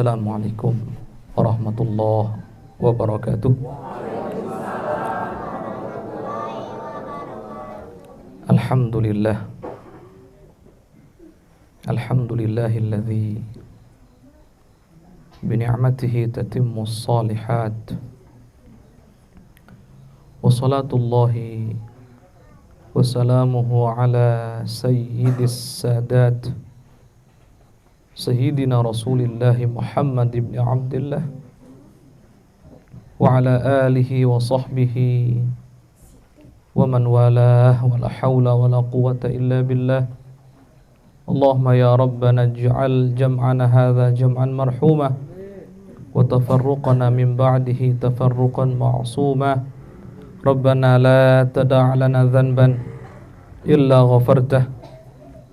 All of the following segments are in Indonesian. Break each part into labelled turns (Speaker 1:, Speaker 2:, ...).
Speaker 1: Assalamualaikum warahmatullahi wabarakatuh. Alhamdulillah. Alhamdulillahilladzi bini'matihi tatimmus salihat. Wassalatullahi wassalamuhu ala sayyidis sadat Sayyidina Rasulillahi Muhammad ibn Abdullah wa ala alihi wa sahbihi wa man walah wa la hawla wa la quwwata illa billah. Allahumma ya Rabbana ij'al jam'ana hadha jam'an marhuma wa tafarruqana min ba'dihi tafarruqan ma'suma. Rabbana la tada' lana dhanban illa ghafartah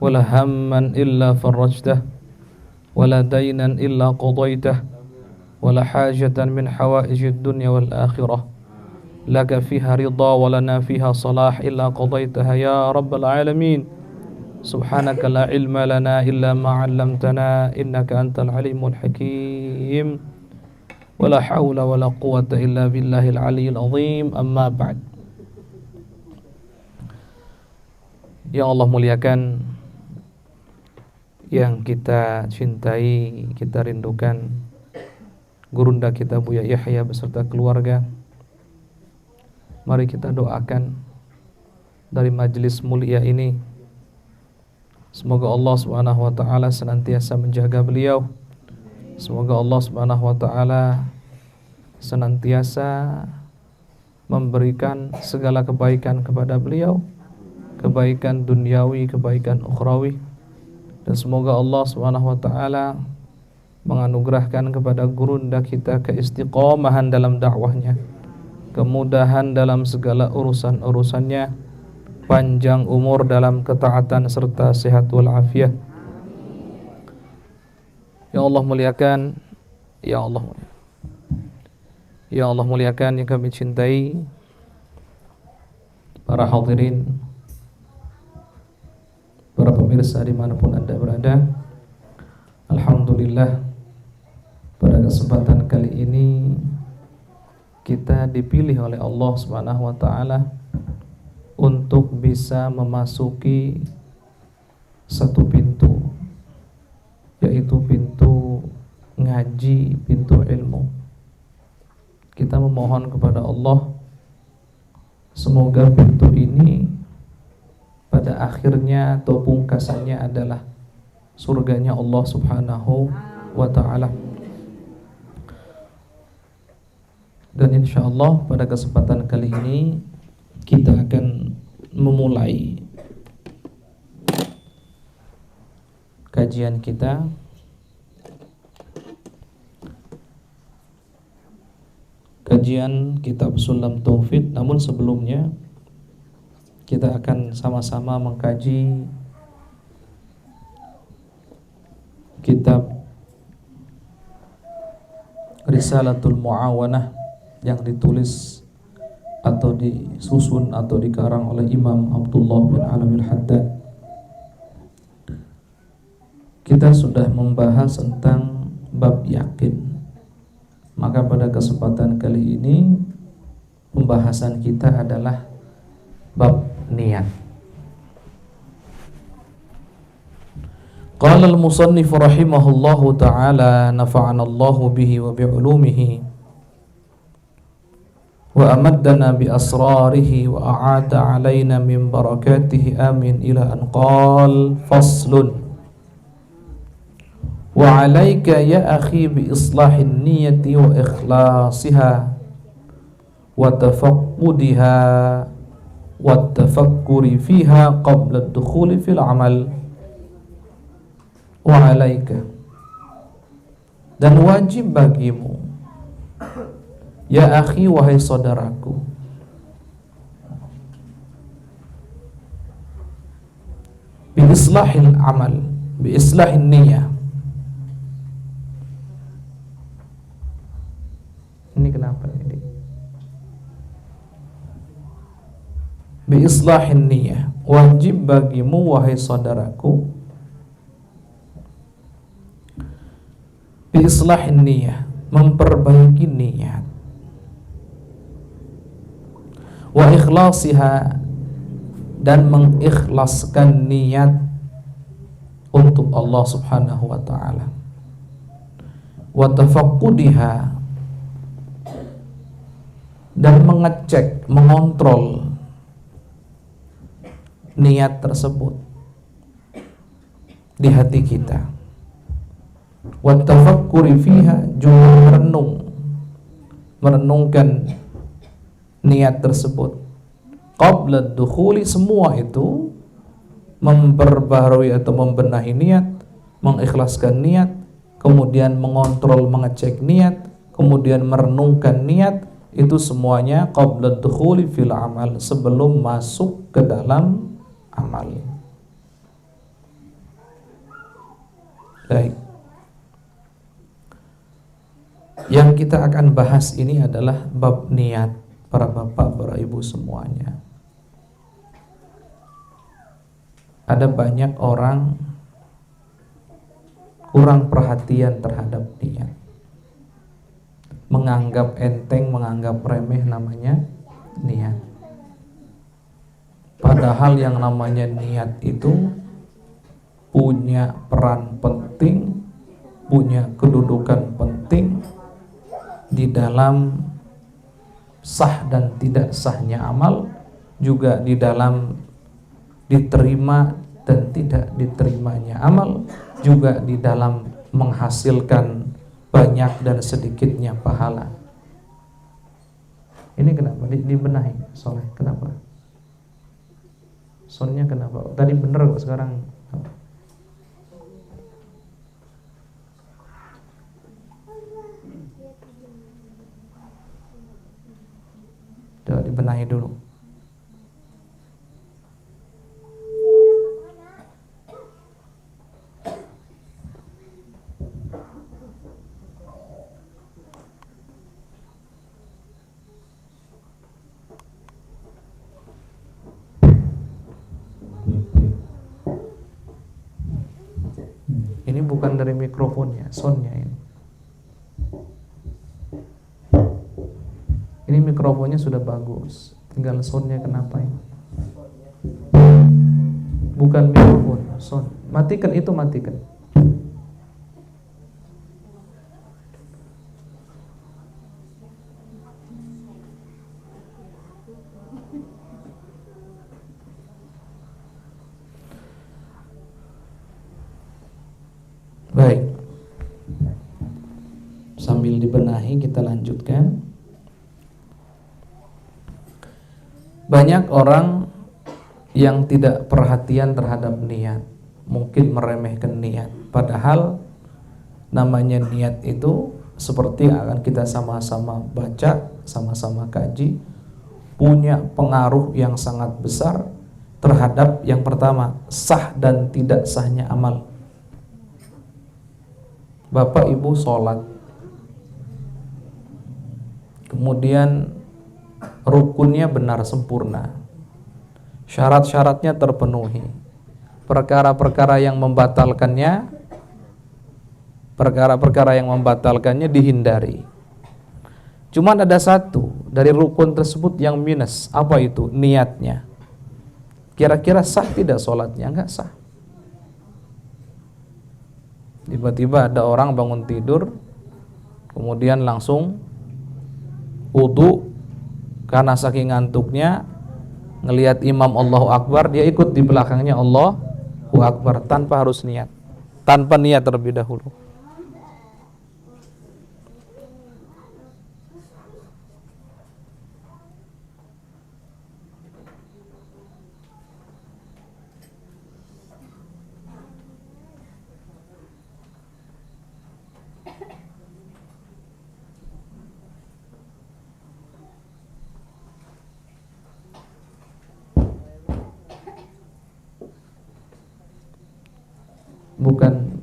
Speaker 1: wa la hamman illa farajtah ولا دينا إلا قضيته ولا حاجة من حوائج الدنيا والآخرة لك فيها رضا ولنا فيها صلاح إلا قضيتها يا رب العالمين. سبحانك لا علم لنا إلا ما علمتنا إنك أنت العليم الحكيم ولا حول ولا قوة إلا بالله العلي العظيم. أما بعد. Ya Allah muliakan, yang kita cintai, kita rindukan, gurunda kita Buya Yahya beserta keluarga. Mari kita doakan dari majelis mulia ini, semoga Allah Subhanahu wa taala senantiasa menjaga beliau. Semoga Allah Subhanahu wa taala senantiasa memberikan segala kebaikan kepada beliau, kebaikan duniawi, kebaikan ukhrawi. Dan semoga Allah Subhanahu wa taala menganugerahkan kepada gurunda kita keistiqomahan dalam dakwahnya, kemudahan dalam segala urusan-urusannya, panjang umur dalam ketaatan serta sehat walafiat. Ya Allah muliakan, ya Allah muliakan yang kami cintai, para hadirin, para pemirsa dimanapun Anda berada. Alhamdulillah, pada kesempatan kali ini kita dipilih oleh Allah Subhanahu wa taala untuk bisa memasuki satu pintu, yaitu pintu ngaji, pintu ilmu. Kita memohon kepada Allah semoga pintu ini pada akhirnya atau pungkasannya adalah surganya Allah Subhanahu wa ta'ala. Dan insyaallah pada kesempatan kali ini kita akan memulai kajian kita kajian kitab Sulam Taufid. Namun sebelumnya kita akan sama-sama mengkaji kitab Risalatul Mu'awanah yang ditulis atau disusun atau dikarang oleh Imam Abdullah bin Alamil Haddad. Kita sudah membahas tentang bab yakin. Maka pada kesempatan kali ini pembahasan kita adalah bab niat. Qala al-musannif rahimahullahu ta'ala nafa'ana Allahu bihi wa bi'ulumihi wa amaddana bi asrarihi wa a'ada alaina min barakatihi amin ila an qal faslun wa alayka ya akhi bi islahin niyati wa ikhlasiha wa tafaqqudiha wattafakkuri fiha qabla ad-dukhuli fil amal. Wa alaika, dan wajib bagimu ya akhi, wahai saudaraku, bi islahil amal, bi islahin niyah. Ini kenapa ini? Bi islahin niyah, wajib bagimu wahai saudaraku, bi islahin niyah, memperbaiki niat, wa ikhlasiha, dan mengikhlaskan niat untuk Allah Subhanahu wa taala, wa tafaqqudiha, dan mengecek, mengontrol niat tersebut di hati kita, wa tafakkuri fiha, juga merenungkan niat tersebut qabla dukhuli, semua itu memperbaharui atau membenahi niat, mengikhlaskan niat, kemudian mengontrol, mengecek niat, kemudian merenungkan niat, itu semuanya qabla dukhuli fil amal, sebelum masuk ke dalam amal. Baik. Yang kita akan bahas ini adalah bab niat, para bapak, para ibu semuanya. Ada banyak orang kurang perhatian terhadap niat, menganggap enteng, menganggap remeh namanya niat. Padahal yang namanya niat itu punya peran penting, punya kedudukan penting di dalam sah dan tidak sahnya amal, juga di dalam diterima dan tidak diterimanya amal, juga di dalam menghasilkan banyak dan sedikitnya pahala. Ini kenapa dibenahi Soleh? Kenapa? Sonnya kenapa? Tadi bener kok, sekarang coba dibenahi dulu. Ini bukan dari mikrofonnya, soundnya ini. Ini mikrofonnya sudah bagus, tinggal soundnya kenapa ini? Bukan mikrofon, sound. Matikan itu, matikan. Baik. Sambil dibenahi kita lanjutkan. Banyak orang yang tidak perhatian terhadap niat, mungkin meremehkan niat. Padahal namanya niat itu seperti akan kita sama-sama baca, sama-sama kaji, punya pengaruh yang sangat besar terhadap yang pertama, sah dan tidak sahnya amal. Bapak ibu sholat, kemudian rukunnya benar sempurna, syarat-syaratnya terpenuhi, perkara-perkara yang membatalkannya dihindari. Cuman ada satu dari rukun tersebut yang minus. Apa itu? Niatnya. Kira-kira sah tidak sholatnya? Enggak sah. Tiba-tiba ada orang bangun tidur, kemudian langsung wudu, karena saking ngantuknya ngelihat imam Allahu Akbar, dia ikut di belakangnya Allahu Akbar tanpa harus niat, tanpa niat terlebih dahulu.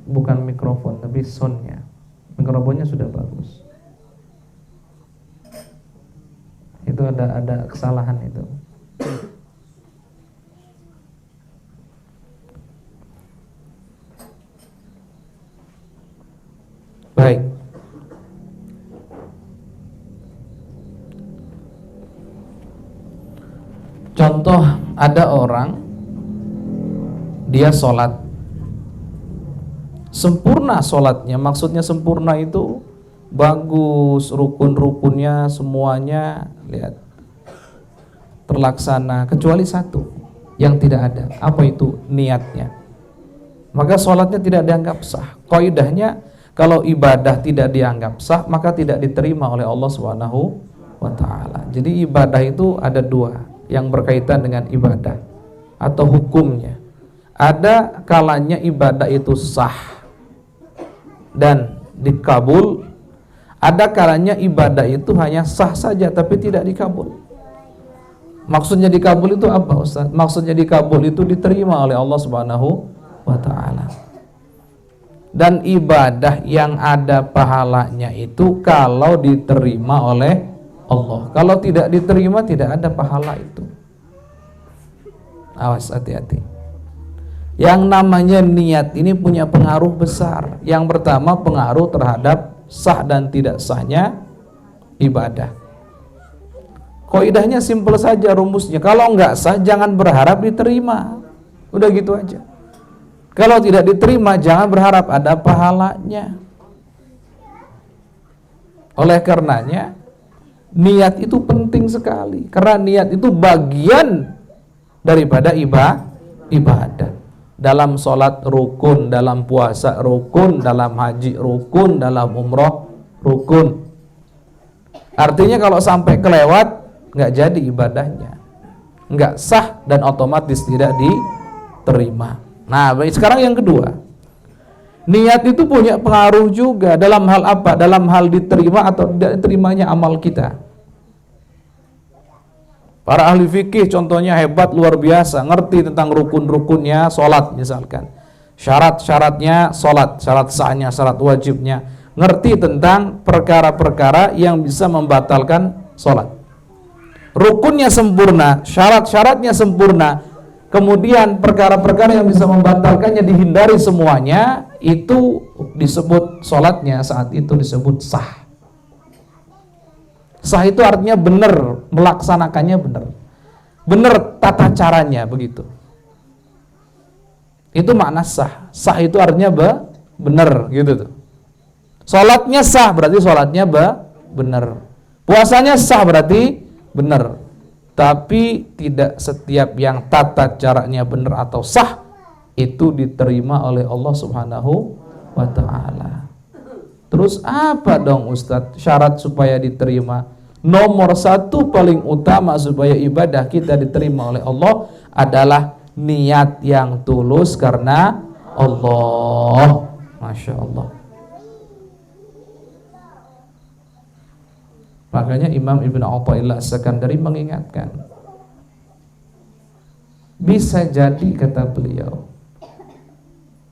Speaker 1: Bukan mikrofon, tapi soundnya. Mikrofonnya sudah bagus. Itu ada kesalahan itu. Baik. Ada orang dia sholat sempurna, sholatnya maksudnya sempurna itu bagus, rukun-rukunnya semuanya lihat terlaksana, kecuali satu yang tidak ada. Apa itu? Niatnya. Maka sholatnya tidak dianggap sah. Qaidahnya, kalau ibadah tidak dianggap sah, maka tidak diterima oleh Allah Subhanahu wa ta'ala. Jadi ibadah itu ada dua yang berkaitan dengan ibadah atau hukumnya. Ada kalanya ibadah itu sah dan dikabul. Ada kalanya ibadah itu hanya sah saja tapi tidak dikabul. Maksudnya dikabul itu apa, Ustaz? Maksudnya dikabul itu diterima oleh Allah Subhanahu wa ta'ala. Dan ibadah yang ada pahalanya itu kalau diterima oleh Allah. Kalau tidak diterima, tidak ada pahala itu. Awas, hati-hati. Yang namanya niat ini punya pengaruh besar. Yang pertama, pengaruh terhadap sah dan tidak sahnya ibadah. Kaidahnya simpel saja rumusnya. Kalau enggak sah, jangan berharap diterima. Udah gitu aja. Kalau tidak diterima, jangan berharap ada pahalanya. Oleh karenanya, niat itu penting sekali. Karena niat itu bagian daripada ibadah. Dalam sholat rukun, dalam puasa rukun, dalam haji rukun, dalam umroh rukun. Artinya kalau sampai kelewat, nggak jadi ibadahnya, nggak sah dan otomatis tidak diterima. Nah, sekarang yang kedua, niat itu punya pengaruh juga dalam hal apa? Dalam hal diterima atau tidak diterimanya amal kita. Para ahli fikih contohnya hebat, luar biasa, ngerti tentang rukun-rukunnya sholat misalkan, syarat-syaratnya sholat, syarat sahnya, syarat wajibnya, ngerti tentang perkara-perkara yang bisa membatalkan sholat. Rukunnya sempurna, syarat-syaratnya sempurna, kemudian perkara-perkara yang bisa membatalkannya dihindari semuanya, itu disebut sholatnya saat itu disebut sah. Sah itu artinya benar, melaksanakannya benar tata caranya, begitu. Itu makna sah. Sah itu artinya benar, gitu tuh. Sholatnya sah berarti sholatnya benar. Puasanya sah berarti benar. Tapi tidak setiap yang tata caranya benar atau sah itu diterima oleh Allah Subhanahu wa ta'ala. Terus apa dong Ustadz syarat supaya diterima? Nomor satu paling utama supaya ibadah kita diterima oleh Allah adalah niat yang tulus karena Allah. Masya Allah. Makanya Imam Ibn Athaillah As-Sakandari mengingatkan, bisa jadi kata beliau,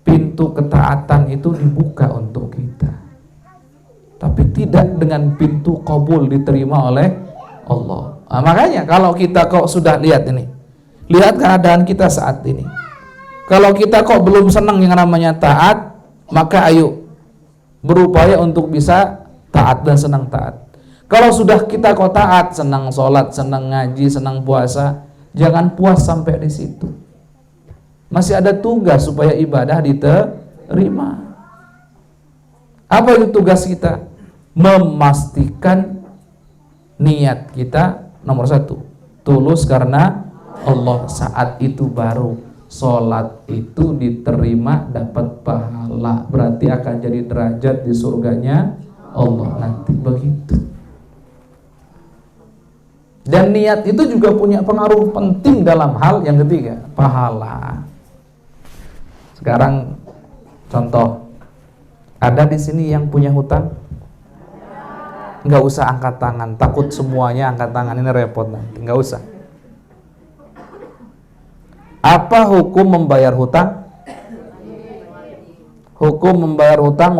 Speaker 1: pintu ketaatan itu dibuka untuk kita, tapi tidak dengan pintu qabul diterima oleh Allah. Nah, makanya kalau kita kok sudah lihat ini, lihat keadaan kita saat ini, kalau kita kok belum senang yang namanya taat, maka ayo berupaya untuk bisa taat dan senang taat. Kalau sudah kita kok taat, senang sholat, senang ngaji, senang puasa, jangan puas sampai di situ. Masih ada tugas supaya ibadah diterima. Apa itu tugas kita? Memastikan niat kita nomor satu tulus karena Allah. Saat itu baru sholat itu diterima, dapat pahala, berarti akan jadi derajat di surganya Allah nanti, begitu. Dan niat itu juga punya pengaruh penting dalam hal yang ketiga, pahala. Sekarang contoh, ada di sini yang punya hutang? Nggak usah angkat tangan, takut semuanya angkat tangan, ini repot nanti. Nggak usah. Apa hukum membayar hutang? Hukum membayar hutang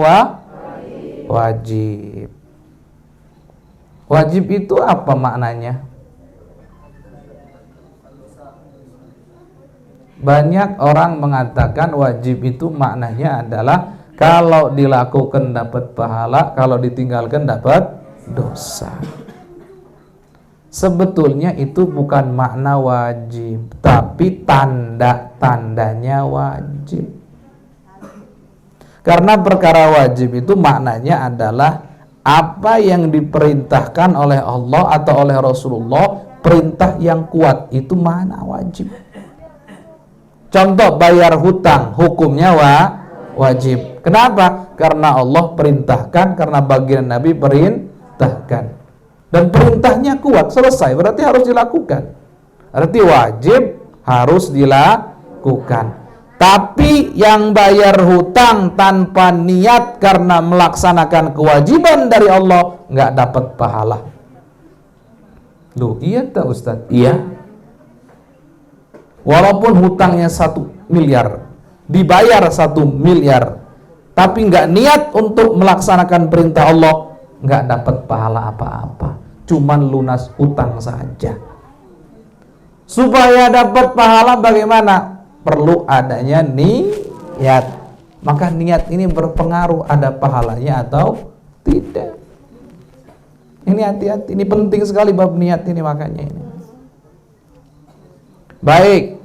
Speaker 1: wajib. Wajib itu apa maknanya? Banyak orang mengatakan wajib itu maknanya adalah kalau dilakukan dapat pahala, kalau ditinggalkan dapat dosa. Sebetulnya itu bukan makna wajib, tapi tanda-tandanya wajib. Karena perkara wajib itu maknanya adalah apa yang diperintahkan oleh Allah atau oleh Rasulullah, perintah yang kuat, itu makna wajib. Contoh, bayar hutang, hukumnya wajib. Kenapa? Karena Allah perintahkan, karena bagian Nabi perintahkan. Dan perintahnya kuat, selesai, berarti harus dilakukan. Berarti wajib harus dilakukan. Tapi yang bayar hutang tanpa niat karena melaksanakan kewajiban dari Allah, nggak dapat pahala. Loh, iya tak Ustaz? Iya. Walaupun hutangnya 1 miliar, dibayar 1 miliar, tapi nggak niat untuk melaksanakan perintah Allah, nggak dapat pahala apa-apa. Cuman lunas hutang saja. Supaya dapat pahala bagaimana? Perlu adanya niat. Maka niat ini berpengaruh ada pahalanya atau tidak. Ini hati-hati, ini penting sekali bab niat ini, makanya ini. Baik,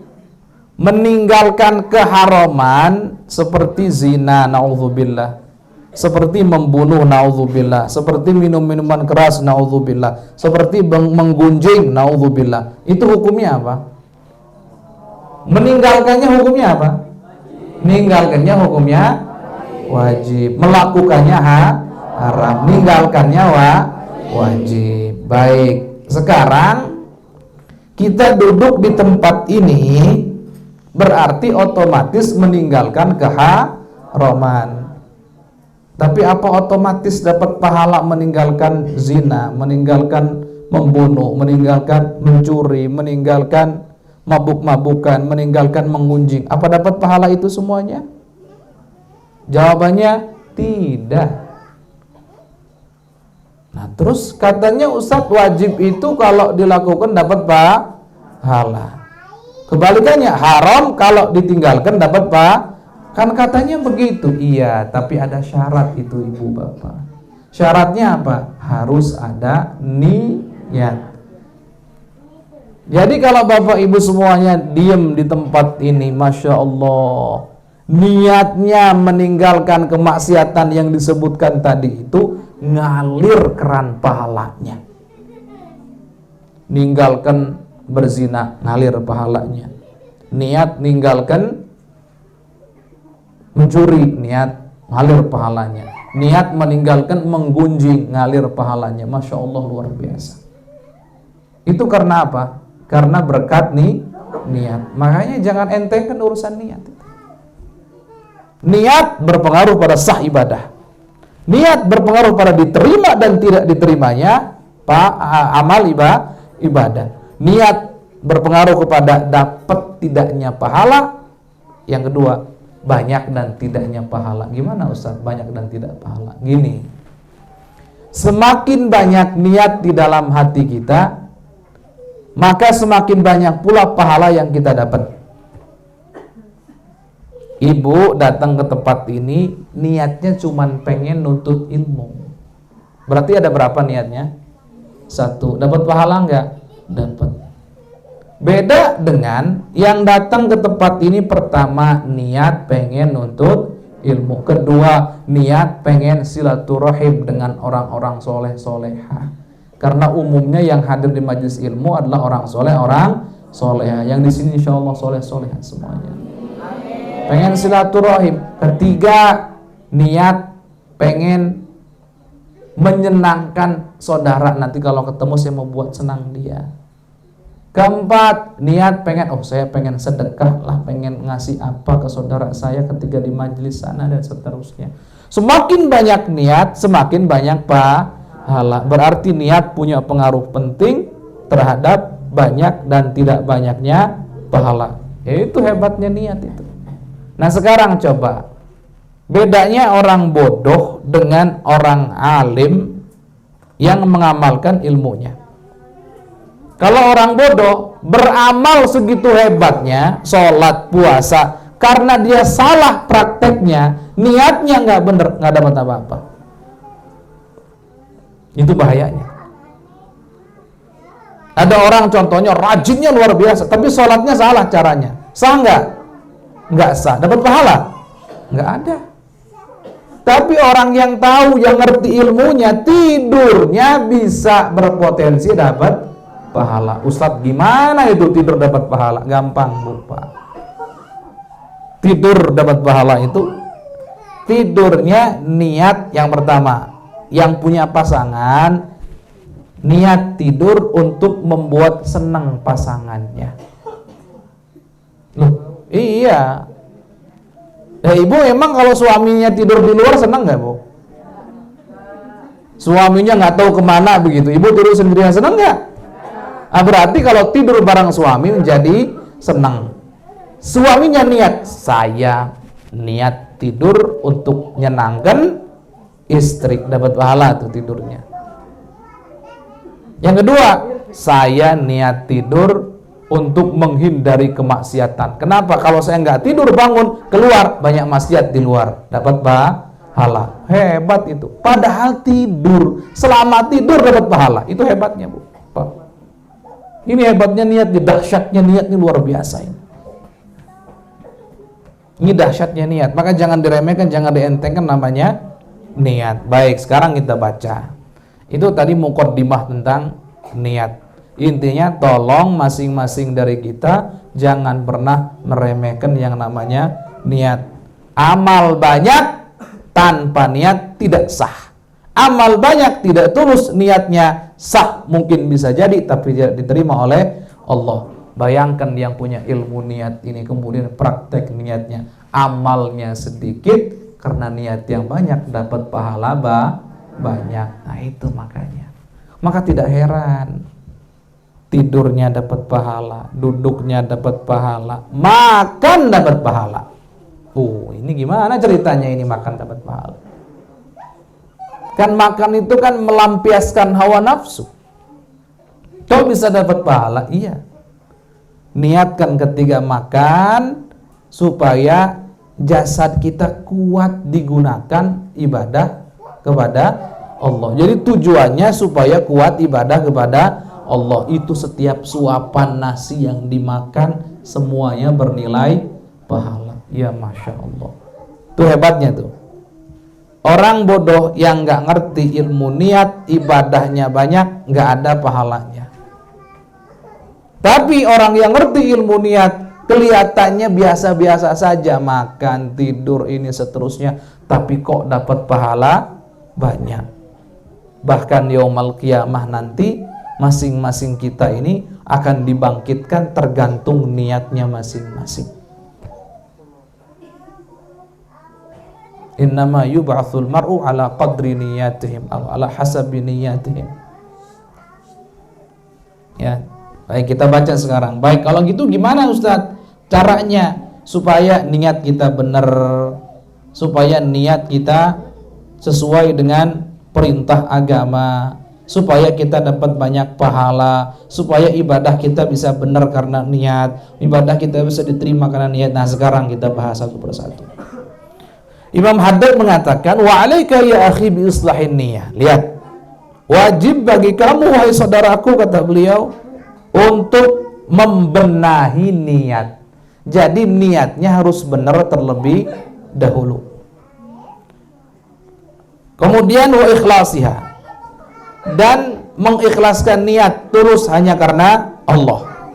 Speaker 1: meninggalkan keharaman seperti zina, naudzubillah, seperti membunuh, naudzubillah, seperti minum minuman keras, naudzubillah, seperti menggunjing, naudzubillah. Itu hukumnya apa? Meninggalkannya hukumnya apa? Meninggalkannya hukumnya wajib. Melakukannya haram. Meninggalkannya wajib. Baik, sekarang kita duduk di tempat ini berarti otomatis meninggalkan keharaman. Tapi apa otomatis dapat pahala meninggalkan zina, meninggalkan membunuh, meninggalkan mencuri, meninggalkan mabuk-mabukan, meninggalkan mengunjing? Apa dapat pahala itu semuanya? Jawabannya tidak. Nah, terus katanya Ustadz, wajib itu kalau dilakukan dapat pahala. Kebalikannya, haram kalau ditinggalkan dapat pahala. Kan katanya begitu. Iya, tapi ada syarat itu ibu bapak. Syaratnya apa? Harus ada niat. Jadi kalau bapak ibu semuanya diem di tempat ini, Masya Allah, niatnya meninggalkan kemaksiatan yang disebutkan tadi itu, ngalir keran pahalanya. Ninggalkan berzina, ngalir pahalanya. Niat ninggalkan mencuri, niat ngalir pahalanya. Niat meninggalkan menggunjing, ngalir pahalanya. Masya Allah, luar biasa. Itu karena apa? Karena berkat niat. Makanya jangan entengkan urusan niat. Niat berpengaruh pada sah ibadah. Niat berpengaruh pada diterima dan tidak diterimanya amal ibadah. Niat berpengaruh kepada dapat tidaknya pahala. Yang kedua, banyak dan tidaknya pahala. Gimana Ustaz banyak dan tidak pahala? Gini, semakin banyak niat di dalam hati kita, maka semakin banyak pula pahala yang kita dapat. Ibu datang ke tempat ini, niatnya cuma pengen nuntut ilmu. Berarti ada berapa niatnya? 1. Dapat pahala enggak? Dapat. Beda dengan yang datang ke tempat ini, pertama niat pengen nuntut ilmu, kedua niat pengen silaturahim dengan orang-orang soleh-solehah. Karena umumnya yang hadir di majelis ilmu adalah orang soleh. Yang di sini insya Allah soleh-solehah semuanya. Pengen silaturahim. Ketiga, niat pengen menyenangkan saudara. Nanti kalau ketemu saya mau buat senang dia. Keempat, niat pengen, saya pengen sedekah lah, pengen ngasih apa ke saudara saya ketika di majelis sana, dan seterusnya. Semakin banyak niat, semakin banyak pahala. Berarti niat punya pengaruh penting terhadap banyak dan tidak banyaknya pahala. Itu hebatnya niat itu. Nah sekarang coba, bedanya orang bodoh dengan orang alim yang mengamalkan ilmunya. Kalau orang bodoh beramal segitu hebatnya, sholat, puasa, karena dia salah prakteknya, niatnya nggak bener, nggak dapat apa-apa. Itu bahayanya.
Speaker 2: Ada orang contohnya rajinnya luar biasa, tapi sholatnya salah caranya. Sah nggak? Nggak sah. Dapat pahala? Nggak ada. Tapi orang yang tahu, yang ngerti ilmunya, tidurnya bisa berpotensi dapat pahala. Ustadz, gimana itu tidur dapat pahala? Gampang, lupa. Tidur dapat pahala itu tidurnya niat yang pertama. Yang punya pasangan niat tidur untuk membuat senang pasangannya. Loh, iya. Ibu emang kalau suaminya tidur di luar senang nggak, Bu? Suaminya nggak tahu kemana begitu, ibu tidur sendirian senang nggak? Berarti kalau tidur bareng suami menjadi senang. Suaminya niat, saya niat tidur untuk menyenangkan istri, dapat pahala tuh tidurnya. Yang kedua, saya niat tidur untuk menghindari kemaksiatan. Kenapa? Kalau saya nggak tidur bangun keluar banyak maksiat di luar, dapat pahala. Hebat itu. Padahal tidur, selama tidur dapat pahala. Itu hebatnya, Bu. Ini hebatnya niat, dahsyatnya niat ini luar biasa ini. Ini dahsyatnya niat. Maka jangan diremehkan, jangan dientengkan namanya niat. Baik, sekarang kita baca. Itu tadi muqaddimah tentang niat. Intinya tolong masing-masing dari kita jangan pernah meremehkan yang namanya niat. Amal banyak tanpa niat tidak sah. Amal banyak tidak tulus, niatnya sah, mungkin bisa jadi tapi tidak diterima oleh Allah. Bayangkan yang punya ilmu niat ini kemudian praktek niatnya, amalnya sedikit, karena niat yang banyak dapat pahala banyak. Nah itu makanya. Maka tidak heran tidurnya dapat pahala, duduknya dapat pahala, makan dapat pahala. Ini gimana ceritanya ini makan dapat pahala? Kan makan itu kan melampiaskan hawa nafsu. Kau bisa dapat pahala? Iya. Niatkan ketika makan supaya jasad kita kuat digunakan ibadah kepada Allah. Jadi tujuannya supaya kuat ibadah kepada Allah. Itu setiap suapan nasi yang dimakan semuanya bernilai pahala. Ya Masya Allah. Itu hebatnya tuh. Orang bodoh yang nggak ngerti ilmu niat, ibadahnya banyak, nggak ada pahalanya. Tapi orang yang ngerti ilmu niat, kelihatannya biasa-biasa saja, makan, tidur, ini seterusnya, tapi kok dapat pahala banyak. Bahkan yaumul qiyamah nanti masing-masing kita ini akan dibangkitkan tergantung niatnya masing-masing. Innama yub'atsul mar'u ala qadri niyatihim ala hasabi niyatihim. Ya. Baik, kita baca sekarang. Baik, kalau gitu gimana Ustadz caranya supaya niat kita benar, supaya niat kita sesuai dengan perintah agama, supaya kita dapat banyak pahala, supaya ibadah kita bisa benar karena niat, ibadah kita bisa diterima karena niat. Nah, sekarang kita bahas satu persatu. Imam Haddad mengatakan, wa alaika ya akhi bi islahin niyah. Lihat, wajib bagi kamu wahai saudaraku, kata beliau, untuk membenahi niat. Jadi niatnya harus benar terlebih dahulu. Kemudian wa ikhlasiha, dan mengikhlaskan niat tulus hanya karena Allah.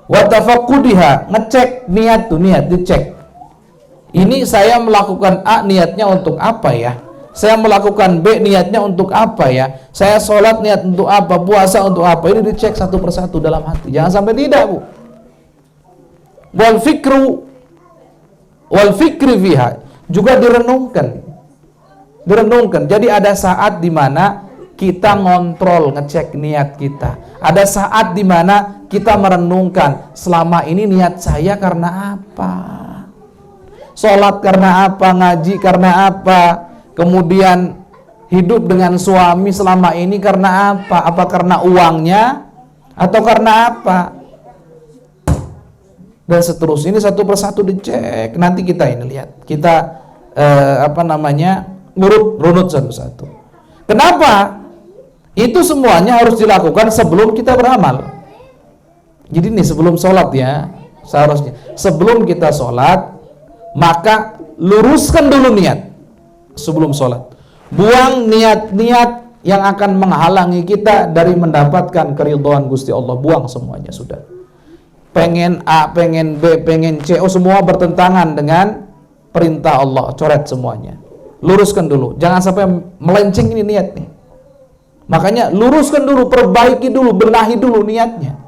Speaker 2: Wa tafaqqudiha, ngecek niat tuh, niat dicek. Ini saya melakukan A, niatnya untuk apa ya? Saya melakukan B, niatnya untuk apa ya? Saya sholat niat untuk apa? Puasa untuk apa? Ini dicek satu persatu dalam hati. Jangan sampai tidak, Bu. Wal fikri fiha, juga direnungkan. Jadi ada saat di mana kita ngontrol, ngecek niat kita. Ada saat di mana kita merenungkan, selama ini niat saya karena apa? Sholat karena apa? Ngaji karena apa? Kemudian hidup dengan suami selama ini karena apa? Apa karena uangnya? Atau karena apa? Dan seterusnya. Ini satu persatu dicek. Nanti kita ini lihat. Kita runut satu-satu. Kenapa? Itu semuanya harus dilakukan sebelum kita beramal. Jadi nih sebelum sholat ya, seharusnya sebelum kita sholat, maka luruskan dulu niat sebelum sholat. Buang niat-niat yang akan menghalangi kita dari mendapatkan keridhaan Gusti Allah. Buang semuanya sudah. Pengen A, pengen B, pengen C, semua bertentangan dengan perintah Allah. Coret semuanya. Luruskan dulu. Jangan sampai melenceng ini niat nih. Makanya luruskan dulu, perbaiki dulu, benahi dulu niatnya.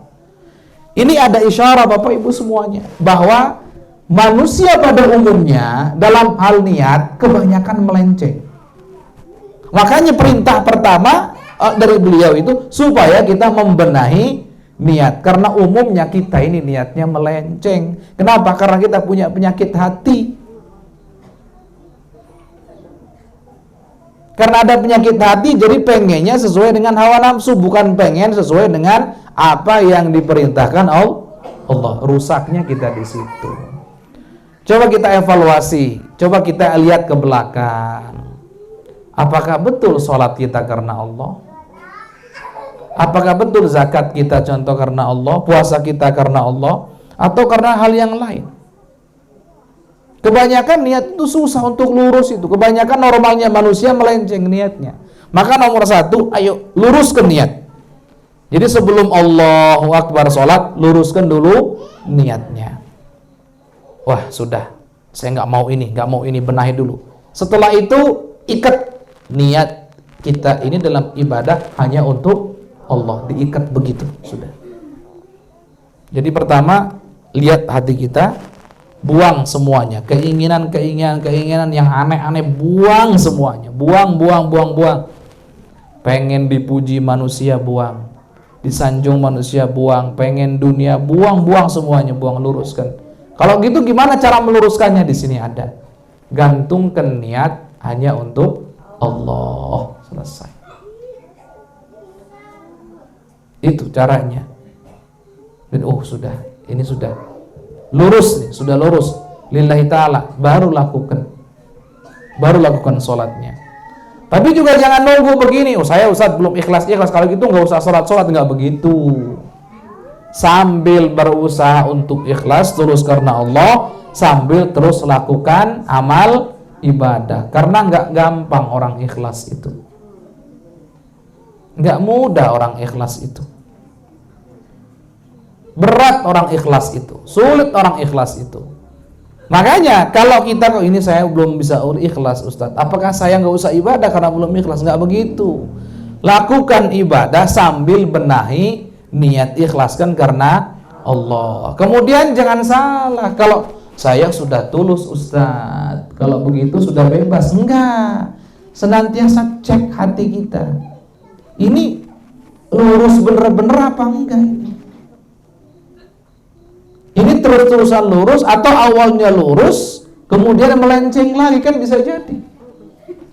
Speaker 2: Ini ada isyarat Bapak Ibu semuanya, bahwa manusia pada umumnya dalam hal niat kebanyakan melenceng. Makanya perintah pertama dari beliau itu supaya kita membenahi niat, karena umumnya kita ini niatnya melenceng. Kenapa? Karena kita punya penyakit hati. Karena ada penyakit hati, jadi pengennya sesuai dengan hawa nafsu, bukan pengen sesuai dengan apa yang diperintahkan Allah. Rusaknya kita di situ. Coba kita evaluasi, coba kita lihat ke belakang. Apakah betul sholat kita karena Allah? Apakah betul zakat kita contoh karena Allah, puasa kita karena Allah, atau karena hal yang lain? Kebanyakan niat itu susah untuk lurus itu. Kebanyakan normalnya manusia melenceng niatnya. Maka nomor satu, ayo luruskan niat. Jadi sebelum Allahu Akbar sholat, luruskan dulu niatnya. Wah sudah, saya nggak mau ini, benahi dulu. Setelah itu ikat niat kita ini dalam ibadah hanya untuk Allah, diikat begitu sudah. Jadi pertama, lihat hati kita. Buang semuanya, keinginan yang aneh-aneh, buang semuanya, buang. Pengen dipuji manusia, buang. Disanjung manusia, buang. Pengen dunia, buang semuanya, buang, luruskan. Kalau gitu gimana cara meluruskannya? Di sini ada. Gantungkan niat hanya untuk Allah, selesai. Itu caranya. Dan sudah, ini sudah lurus nih, sudah lurus lillahi ta'ala, baru lakukan sholatnya. Tapi juga jangan nunggu begini, saya Ustaz belum ikhlas, kalau gitu nggak usah sholat, nggak begitu. Sambil berusaha untuk ikhlas, tulus karena Allah, sambil terus lakukan amal ibadah, karena nggak gampang orang ikhlas itu, nggak mudah orang ikhlas itu. Berat orang ikhlas itu, sulit orang ikhlas itu. Makanya kalau kita ini saya belum bisa ikhlas Ustaz, apakah saya nggak usah ibadah karena belum ikhlas? Nggak begitu. Lakukan ibadah sambil benahi niat, ikhlaskan karena Allah. Kemudian jangan salah, kalau saya sudah tulus Ustaz, kalau begitu sudah bebas. Enggak, senantiasa cek hati kita, ini lurus bener-bener apa enggak ini? Ini terus-terusan lurus atau awalnya lurus kemudian melenceng lagi, kan bisa jadi.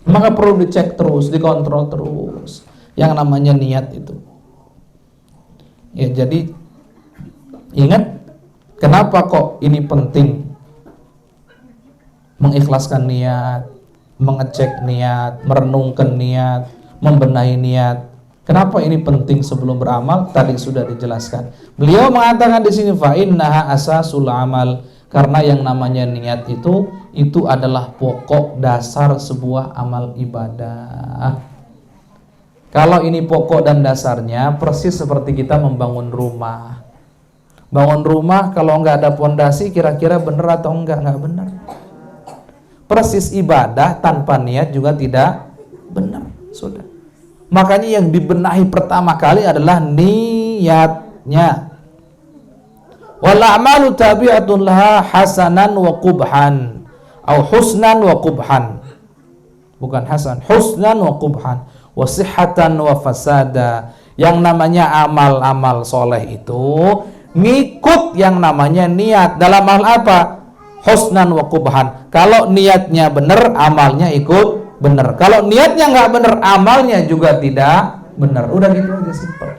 Speaker 2: Maka perlu dicek terus, dikontrol terus yang namanya niat itu. Ya, jadi ingat kenapa kok ini penting mengikhlaskan niat, mengecek niat, merenungkan niat, membenahi niat. Kenapa ini penting sebelum beramal? Tadi sudah dijelaskan. Beliau mengatakan di sini fa innaha asasul amal, karena yang namanya niat itu adalah pokok dasar sebuah amal ibadah. Kalau ini pokok dan dasarnya persis seperti kita membangun rumah. Bangun rumah kalau nggak ada pondasi kira-kira benar atau enggak benar. Persis ibadah tanpa niat juga tidak benar. Sudah. Makanya yang dibenahi pertama kali adalah niatnya. Wal a'malu tabi'atun laha hasanan wa qubhan, atau husnan wa qubhan. Bukan hasan, husnan wa qubhan, wa sihhatan wa fasada. Yang namanya amal-amal soleh itu ngikut yang namanya niat. Dalam hal apa? Husnan wa qubhan. Kalau niatnya benar, amalnya ikut benar. Kalau niatnya nggak benar, amalnya juga tidak benar. Udah gitu aja, simpel.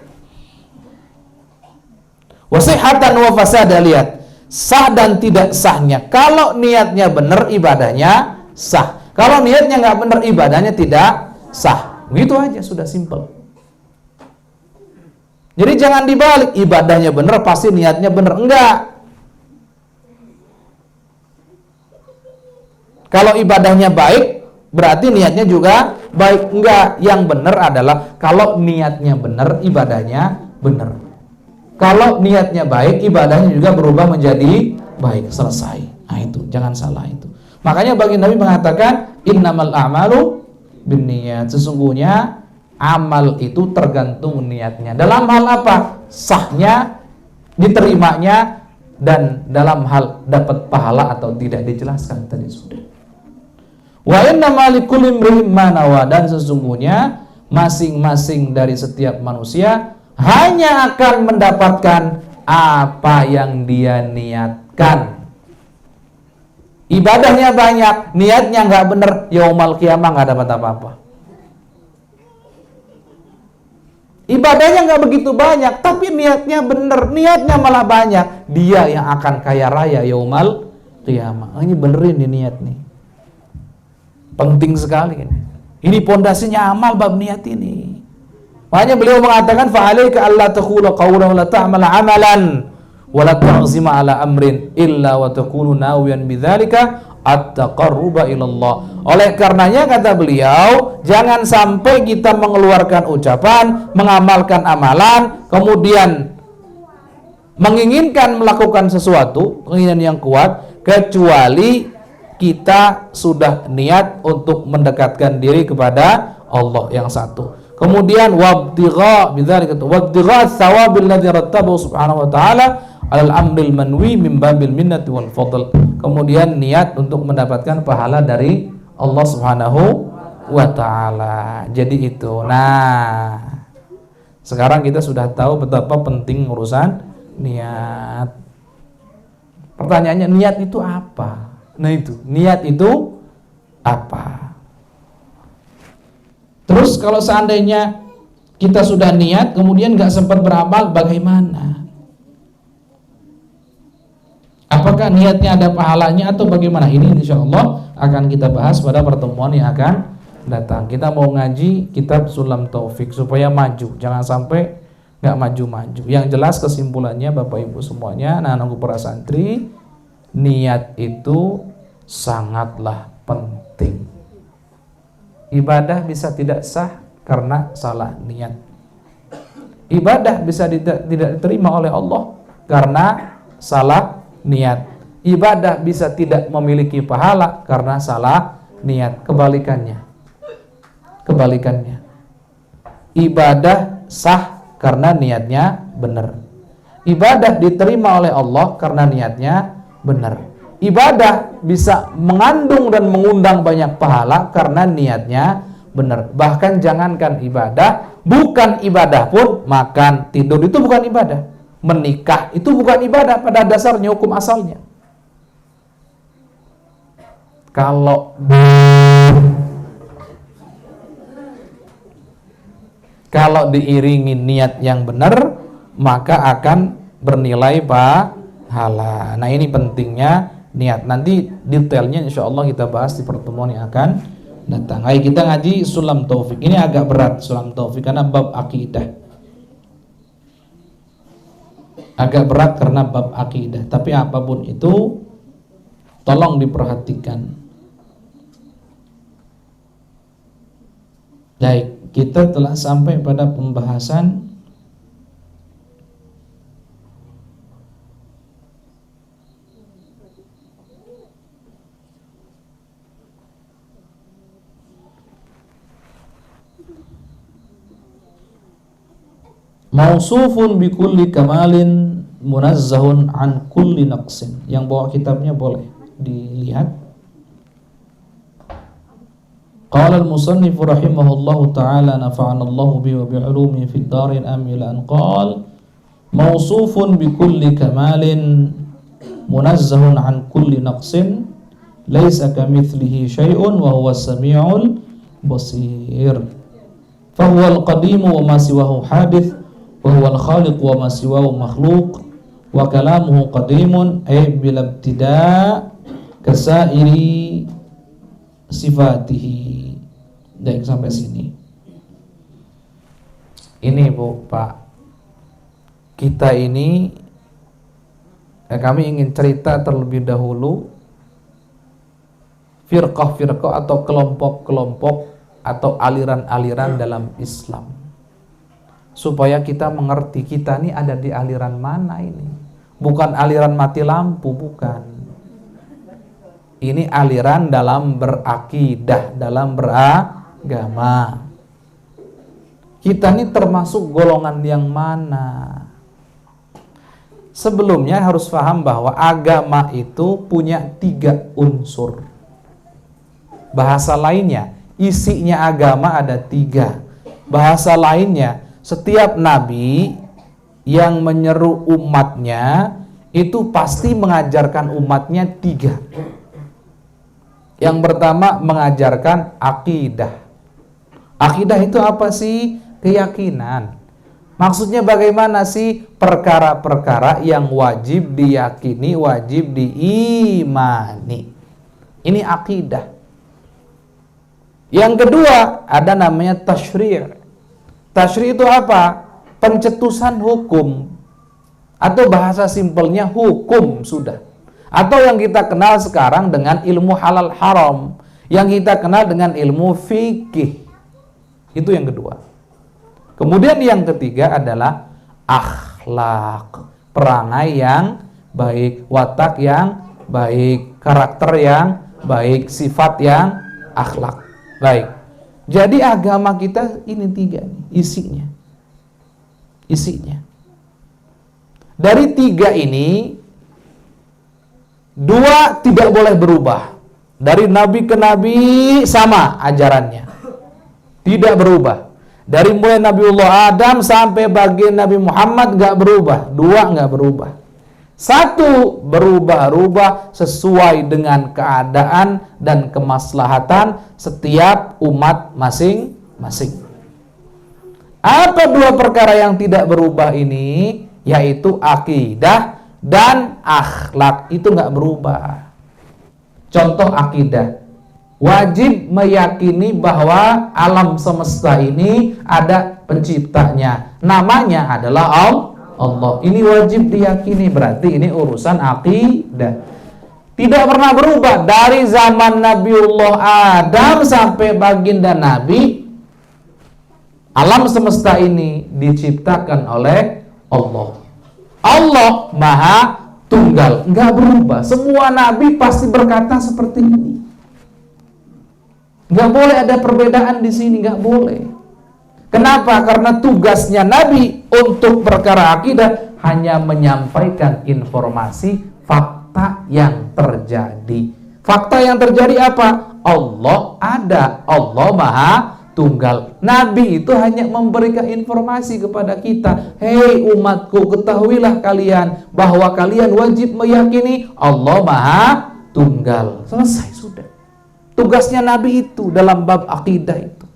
Speaker 2: Wasihatan wa fasada, lihat sah dan tidak sahnya. Kalau niatnya benar, ibadahnya sah. Kalau niatnya nggak benar, ibadahnya tidak sah. Begitu aja, sudah simpel. Jadi jangan dibalik, ibadahnya benar pasti niatnya benar. Enggak. Kalau ibadahnya baik, berarti niatnya juga baik. Enggak, yang benar adalah kalau niatnya benar, ibadahnya benar. Kalau niatnya baik, ibadahnya juga berubah menjadi baik. Selesai. Nah itu, jangan salah itu. Makanya baginda Nabi mengatakan, innamal a'malu binniyat. Sesungguhnya amal itu tergantung niatnya. Dalam hal apa? Sahnya, diterimanya, dan dalam hal dapat pahala atau tidak, dijelaskan tadi sudah. Wa innama likulli imrin ma nawa, dan sesungguhnya masing-masing dari setiap manusia hanya akan mendapatkan apa yang dia niatkan. Ibadahnya banyak, niatnya nggak benar, yaumal qiyamah nggak dapat apa-apa. Ibadahnya nggak begitu banyak, tapi niatnya benar, niatnya malah banyak, dia yang akan kaya raya yaumal qiyamah. Ini benerin nih niat nih. Penting sekali ini. Ini pondasinya amal bab niat ini. Makanya beliau mengatakan fa'alaika alla taqula qawlan wa la ta'mala 'amalan wa la ta'zima 'ala amrin illa wa takunu nawiyan bidzalika at-taqarruba ila Allah. Oleh karenanya kata beliau, jangan sampai kita mengeluarkan ucapan, mengamalkan amalan, kemudian menginginkan melakukan sesuatu, keinginan yang kuat, kecuali kita sudah niat untuk mendekatkan diri kepada Allah yang satu. Kemudian wabtigha bidzalika wabtigha tsawabil ladzi rattabahu subhanahu wa ta'ala 'alal amril manwi min babil minnati wal fadl. Kemudian niat untuk mendapatkan pahala dari Allah subhanahu wa ta'ala. Jadi itu. Nah, sekarang kita sudah tahu betapa penting urusan niat. Pertanyaannya, niat itu apa? Nah itu, niat itu apa? Terus kalau seandainya kita sudah niat kemudian nggak sempat beramal, bagaimana? Apakah niatnya ada pahalanya atau bagaimana? Ini insya Allah akan kita bahas pada pertemuan yang akan datang. Kita mau ngaji kitab Sulam Taufik supaya maju, jangan sampai nggak maju-maju. Yang jelas kesimpulannya Bapak Ibu semuanya, anak-anakku para santri, niat itu sangatlah penting. Ibadah bisa tidak sah karena salah niat. Ibadah bisa tidak diterima oleh Allah karena salah niat. Ibadah bisa tidak memiliki pahala karena salah niat. Kebalikannya. Ibadah sah karena niatnya benar. Ibadah diterima oleh Allah karena niatnya benar. Ibadah bisa mengandung dan mengundang banyak pahala karena niatnya benar. Bahkan jangankan ibadah, bukan ibadah pun, makan, tidur itu bukan ibadah. Menikah itu bukan ibadah pada dasarnya, hukum asalnya. Kalau diiringi niat yang benar, maka akan bernilai pahala. Nah ini pentingnya niat. Nanti detailnya insya Allah kita bahas di pertemuan yang akan datang. Ayo kita ngaji Sulam Taufik. Ini agak berat Sulam Taufik karena bab akidah. Agak berat karena bab akidah. Tapi apapun itu tolong diperhatikan. Baik, kita telah sampai pada pembahasan mausufun bi kulli kamalin munazzahun an kulli naqsin. Yang bawa kitabnya boleh dilihat. Qala al-musannif rahimahullahu ta'ala nafa'ana Allahu bi wa bi 'ulumihi fid darin amin an qala mausufun bi kulli kamalin munazzahun an kulli naqsin laisa kamitslihi syai'un wa huwa as-sami'ul basir. Fa huwa al-qadimu wa ma siwahu hadits wa huwa al-khaliq wa ma siwahu makhluq wa kalamuhu qadimun ay bil ibtida' kasairi sifatihi. Baik, sampai sini. Ini Bu, Pak, kita ini kami ingin cerita terlebih dahulu firqah-firqah atau kelompok-kelompok atau aliran-aliran dalam Islam, supaya kita mengerti kita ini ada di aliran mana ini. Bukan aliran mati lampu, bukan. Ini aliran dalam berakidah, dalam beragama. Kita ini termasuk golongan yang mana? Sebelumnya harus paham bahwa agama itu punya 3 unsur. Bahasa lainnya, isinya agama ada 3. Bahasa lainnya, setiap nabi yang menyeru umatnya itu pasti mengajarkan umatnya 3. Yang pertama mengajarkan akidah. Akidah itu apa sih? Keyakinan. Maksudnya bagaimana sih? Perkara-perkara yang wajib diyakini, wajib diimani. Ini akidah. Yang kedua ada namanya tasyri'. Tasyri' itu apa? Pencetusan hukum. Atau bahasa simpelnya hukum sudah. Atau yang kita kenal sekarang dengan ilmu halal haram. Yang kita kenal dengan ilmu fikih. Itu yang kedua. Kemudian yang ketiga adalah akhlak, perangai yang baik, watak yang baik, karakter yang baik, sifat yang akhlak baik. Jadi agama kita ini 3 isinya. Isinya. Dari 3 ini 2 tidak boleh berubah. Dari nabi ke nabi sama ajarannya, tidak berubah. Dari mulai Nabiullah Adam sampai bagian Nabi Muhammad gak berubah. 2 gak berubah. 1 berubah-ubah sesuai dengan keadaan dan kemaslahatan setiap umat masing-masing. Apa 2 perkara yang tidak berubah ini? Yaitu akidah dan akhlak. Itu gak berubah. Contoh akidah, wajib meyakini bahwa alam semesta ini ada penciptanya. Namanya adalah Allah. Ini wajib diyakini, berarti ini urusan akidah. Tidak pernah berubah dari zaman Nabiullah Adam sampai baginda Nabi. Alam semesta ini diciptakan oleh Allah. Allah Maha Tunggal, nggak berubah. Semua nabi pasti berkata seperti ini. Nggak boleh ada perbedaan di sini, nggak boleh. Kenapa? Karena tugasnya Nabi untuk perkara akidah hanya menyampaikan informasi fakta yang terjadi. Fakta yang terjadi apa? Allah ada, Allah Maha Tunggal. Nabi itu hanya memberikan informasi kepada kita. Hei umatku, ketahuilah kalian bahwa kalian wajib meyakini Allah Maha Tunggal. Selesai sudah. Tugasnya Nabi itu dalam bab akidah itu.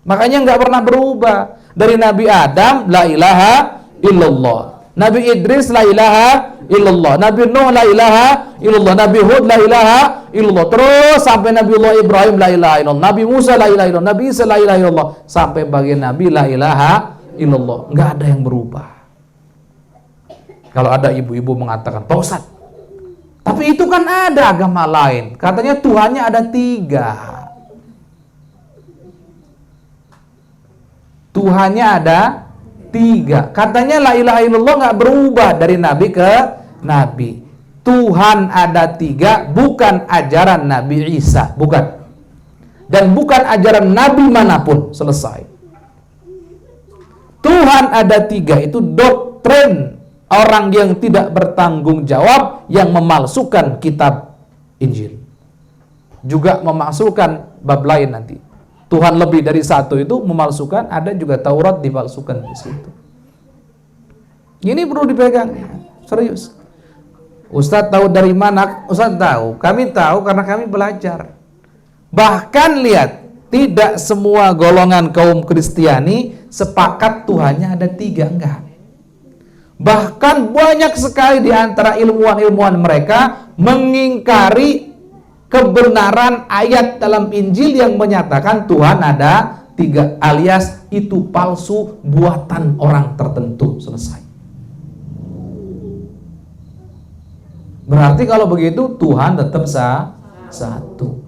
Speaker 2: Makanya nggak pernah berubah. Dari Nabi Adam, la ilaha illallah. Nabi Idris, la ilaha illallah. Nabi Nuh, la ilaha illallah. Nabi Hud, la ilaha illallah. Terus sampai Nabiullah Ibrahim, la ilaha illallah. Nabi Musa, la ilaha illallah. Nabi Isa, la ilaha illallah. Sampai bagian Nabi, la ilaha illallah. Nggak ada yang berubah. Kalau ada ibu-ibu mengatakan, Pak Ustaz, tapi itu kan ada agama lain. Katanya Tuhannya ada 3. Tuhannya ada 3. Katanya la ilaha illallah nggak berubah dari nabi ke nabi. Tuhan ada 3, bukan ajaran Nabi Isa, bukan. Dan bukan ajaran nabi manapun. Selesai. Tuhan ada 3 itu doktrin orang yang tidak bertanggung jawab yang memalsukan kitab Injil. Juga memalsukan bab lain nanti. Tuhan lebih dari 1 itu memalsukan, ada juga Taurat dipalsukan di situ. Ini perlu dipegang, serius. Ustadz tahu dari mana? Ustadz tahu, kami tahu karena kami belajar. Bahkan lihat, tidak semua golongan kaum Kristiani sepakat Tuhannya ada 3, enggak. Bahkan banyak sekali di antara ilmuwan-ilmuwan mereka mengingkari kebenaran ayat dalam Injil yang menyatakan Tuhan ada 3, alias itu palsu buatan orang tertentu. Selesai. Berarti kalau begitu Tuhan tetap satu.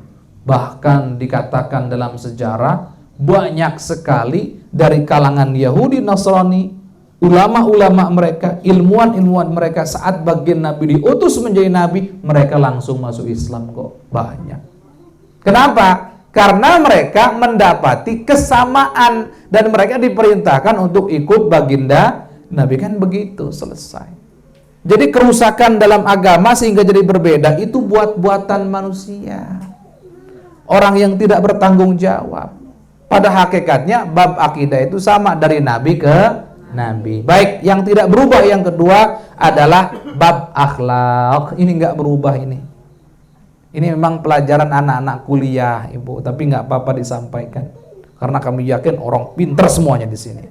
Speaker 2: Bahkan dikatakan dalam sejarah banyak sekali dari kalangan Yahudi Nasrani, ulama-ulama mereka, ilmuwan-ilmuwan mereka saat bagian Nabi diutus menjadi Nabi, mereka langsung masuk Islam kok, banyak. Kenapa? Karena mereka mendapati kesamaan dan mereka diperintahkan untuk ikut baginda Nabi, kan begitu, selesai. Jadi kerusakan dalam agama sehingga jadi berbeda itu buat-buatan manusia. Orang yang tidak bertanggung jawab. Pada hakikatnya bab akidah itu sama dari Nabi ke Nabi. Baik, yang tidak berubah yang kedua adalah bab akhlak. Ini nggak berubah ini. Ini memang pelajaran anak-anak kuliah, Ibu, tapi nggak apa-apa disampaikan. Karena kami yakin orang pintar semuanya di sini.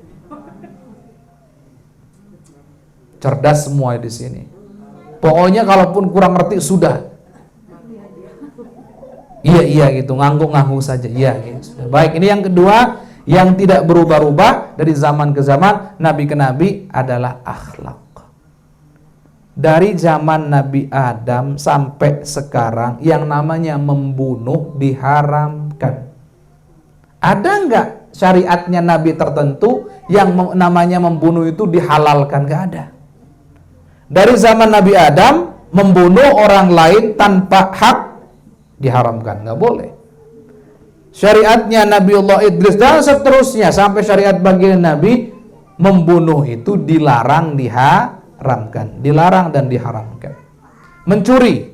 Speaker 2: Cerdas semua di sini. Pokoknya kalaupun kurang ngerti sudah. Iya gitu, ngangguk-ngangguk saja. Iya gitu. Baik, ini yang kedua yang tidak berubah-ubah dari zaman ke zaman, nabi ke nabi adalah akhlak. Dari zaman Nabi Adam sampai sekarang yang namanya membunuh diharamkan. Ada nggak syariatnya nabi tertentu yang namanya membunuh itu dihalalkan? Nggak ada. Dari zaman Nabi Adam membunuh orang lain tanpa hak diharamkan, nggak boleh. Syariatnya Nabiullah Idris dan seterusnya sampai syariat bagian Nabi, membunuh itu dilarang, diharamkan, dilarang dan diharamkan. Mencuri,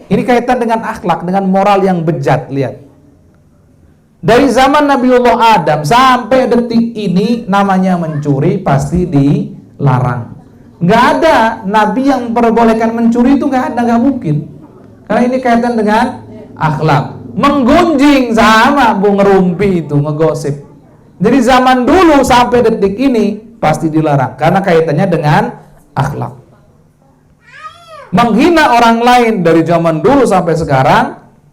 Speaker 2: ini kaitan dengan akhlak, dengan moral yang bejat. Lihat, dari zaman Nabiullah Adam sampai detik ini namanya mencuri pasti dilarang. Nggak ada nabi yang memperbolehkan mencuri, itu nggak ada, nggak mungkin. Karena ini kaitan dengan akhlak. Menggunjing sama, bu, ngerumpi itu, ngegosip. Jadi zaman dulu sampai detik ini pasti dilarang karena kaitannya dengan akhlak. Menghina orang lain dari zaman dulu sampai sekarang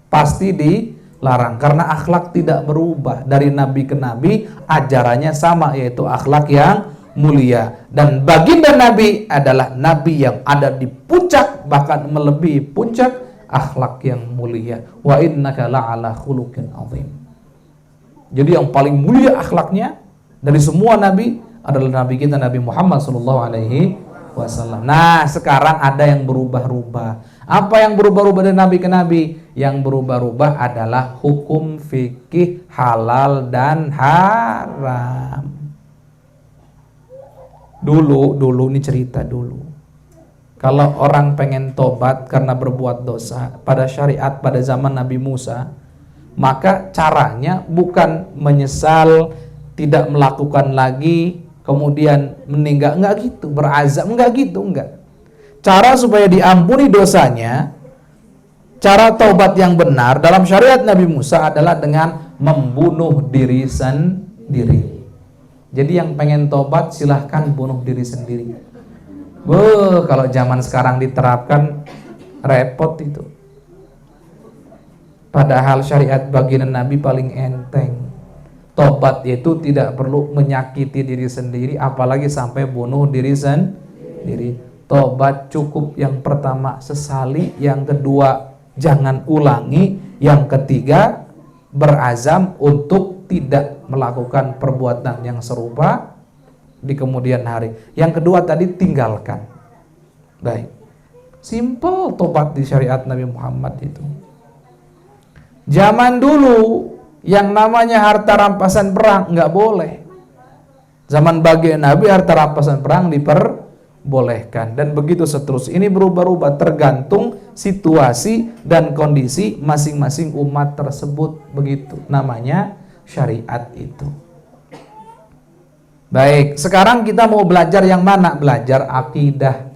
Speaker 2: pasti dilarang karena akhlak tidak berubah. Dari nabi ke nabi ajarannya sama, yaitu akhlak yang mulia. Dan baginda nabi adalah nabi yang ada di puncak, bahkan melebihi puncak akhlak yang mulia. Wa innaka la'ala khuluqin azim. Jadi yang paling mulia akhlaknya dari semua nabi adalah nabi kita, Nabi Muhammad SAW. Nah, sekarang ada yang berubah-ubah. Apa yang berubah-ubah dari nabi ke nabi? Yang berubah-ubah adalah hukum fikih halal dan haram. Dulu ini cerita dulu. Kalau orang pengen tobat karena berbuat dosa pada syariat pada zaman Nabi Musa, maka caranya bukan menyesal, tidak melakukan lagi, kemudian meninggal, enggak gitu, berazam, enggak gitu, enggak. Cara supaya diampuni dosanya, cara taubat yang benar dalam syariat Nabi Musa adalah dengan membunuh diri sendiri. Jadi yang pengen tobat silahkan bunuh diri sendiri. Kalau zaman sekarang diterapkan repot itu. Padahal syariat baginda Nabi paling enteng. Tobat itu tidak perlu menyakiti diri sendiri, apalagi sampai bunuh diri sendiri. Tobat cukup yang pertama sesali, yang kedua jangan ulangi, yang ketiga berazam untuk tidak melakukan perbuatan yang serupa di kemudian hari. Yang kedua tadi tinggalkan. Baik, simple tobat di syariat Nabi Muhammad itu. Zaman dulu yang namanya harta rampasan perang nggak boleh. Zaman bagian Nabi harta rampasan perang diperbolehkan, dan begitu seterusnya. Ini berubah-ubah tergantung situasi dan kondisi masing-masing umat tersebut. Begitu namanya syariat itu. Baik, sekarang kita mau belajar yang mana? Belajar akidah.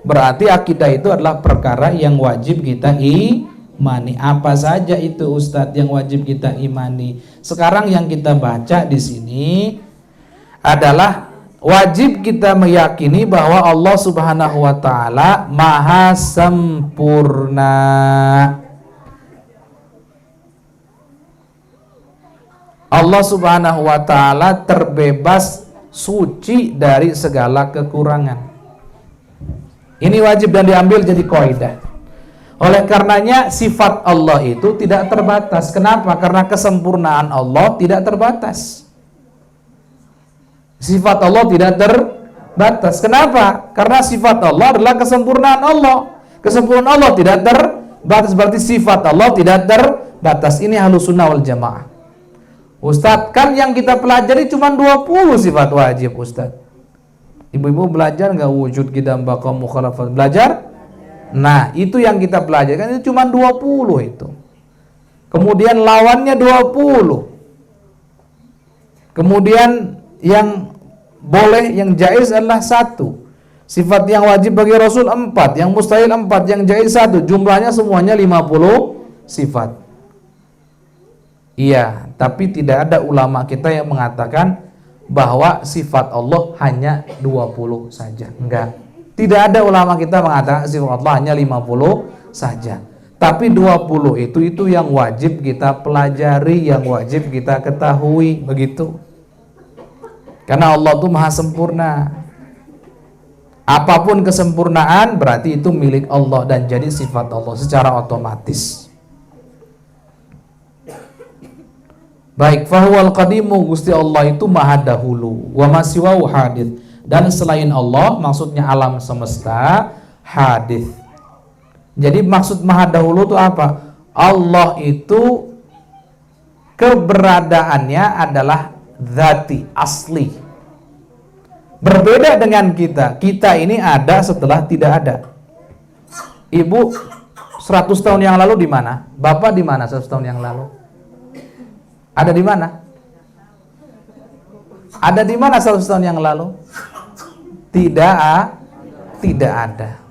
Speaker 2: Berarti akidah itu adalah perkara yang wajib kita imani. Apa saja itu Ustadz yang wajib kita imani? Sekarang yang kita baca di sini adalah wajib kita meyakini bahwa Allah Subhanahu wa taala Maha sempurna. Allah Subhanahu wa taala terbebas, suci dari segala kekurangan. Ini wajib dan diambil jadi kaidah. Oleh karenanya sifat Allah itu tidak terbatas. Kenapa? Karena kesempurnaan Allah tidak terbatas. Sifat Allah tidak terbatas. Kenapa? Karena sifat Allah adalah kesempurnaan Allah. Kesempurnaan Allah tidak terbatas, berarti sifat Allah tidak terbatas. Ini Ahlus Sunnah wal Jamaah. Ustadz, kan yang kita pelajari cuma 20 sifat wajib, Ustadz. Ibu-ibu belajar nggak wujud qidam baqa mukhalafat? Belajar? Nah, itu yang kita pelajari kan itu cuma 20 itu. Kemudian lawannya 20. Kemudian yang boleh, yang jaiz adalah 1. Sifat yang wajib bagi Rasul 4, yang mustahil 4, yang jaiz 1. Jumlahnya semuanya 50 sifat. Iya, tapi tidak ada ulama kita yang mengatakan bahwa sifat Allah hanya 20 saja. Enggak. Tidak ada ulama kita mengatakan sifat Allah hanya 50 saja. Tapi 20 itu yang wajib kita pelajari, yang wajib kita ketahui, begitu. Karena Allah itu maha sempurna. Apapun kesempurnaan berarti itu milik Allah dan jadi sifat Allah secara otomatis. Baik, fahuwal qadimu, Gusti Allah itu maha dahulu, wa masiwahu hadith, dan selain Allah maksudnya alam semesta hadith. Jadi maksud maha dahulu itu apa? Allah itu keberadaannya adalah dzati, asli. Berbeda dengan kita. Kita ini ada setelah tidak ada. Ibu 100 tahun yang lalu di mana? Bapak di mana 100 tahun yang lalu? Ada di mana? Ada di mana 100 tahun yang lalu? Tidak ada.